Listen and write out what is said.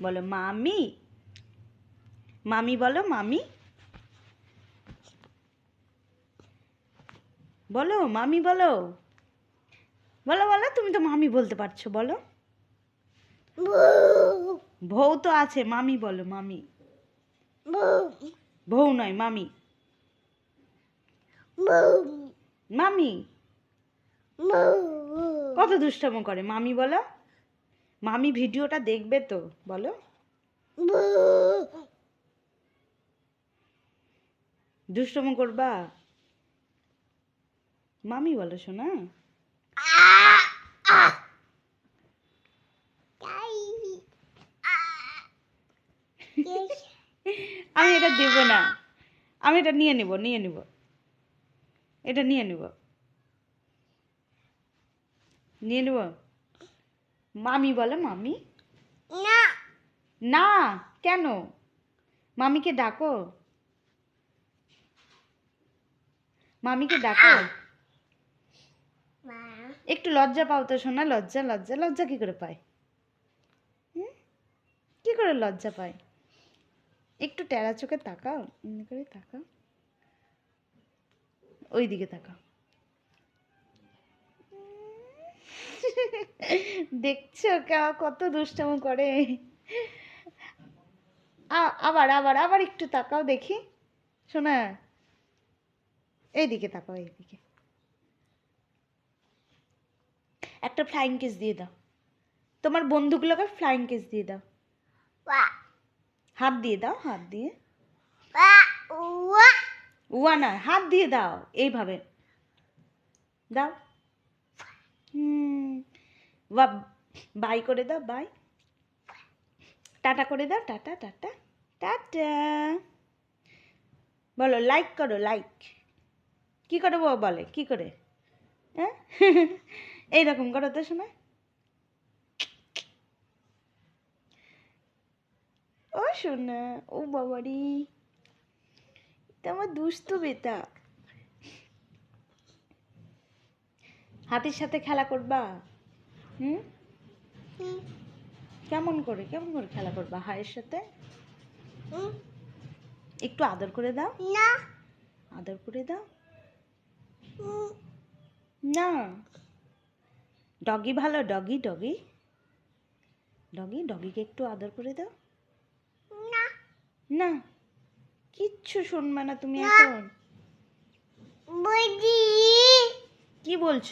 বলো মামি। মামি বলো মামি। বলো মামি বলো। বলো বলো, তুমি তো মামি বলতে পারছো, বলো। বউ তো আছে, মামি বলো মামি। বউ নয় মামি। মামি কত দুষ্টামো করে, মামি বলো। মামি ভিডিওটা দেখবে তো, বলো। দুষ্টামো করবা, মামি বলো শোনা। আমি এটা দেব না, আমি এটা নিয়ে নিব, এটা নিয়ে নিব। মামি বলো মামি। না কেন? মামিকে ডাকো, মামিকে ডাকো। একটু লজ্জা পাও তো শোনা, লজ্জা লজ্জা লজ্জা কি করে পায়? কি করে লজ্জা পায়? একটু টেরা চোখে তাকাও, এমনি করে তাকাও, ওই দিকে তাকাও। দেখছো কত দুষ্টামো করে। আবার আবার আবার একটু তাকাও দেখি শোনা, এইদিকে তাকাও, এইদিকে। একটা ফ্লাইং কিস দিয়ে দাও, তোমার বন্ধুগুলোকে ফ্লাইং কিস দিয়ে দাও। হাত দিয়ে দাও, হাত দিয়ে। উয়া না, হাত দিয়ে দাও, এইভাবে দাও। বাই করে দাও, বাই। টাটা করে দাও, টাটা টাটা টাটা। বলো লাইক করো, লাইক। কি করে বলে, কি করে? হ্যাঁ এইরকম করো তো শোনা। ও শোনা, ও বাবারি, এটা আমার দুষ্টু বেটা। হাতির সাথে খেলা করবা? কেমন করে খেলা করবা হায়ের সাথে? একটু আদর করে দাও না, আদর করে দাও না। ডগি ভালো, ডগি ডগি ডগি, ডগিকে একটু আদর করে দাও না। না কিচ্ছু শুনবে না তুমি এখন। কি বলছো?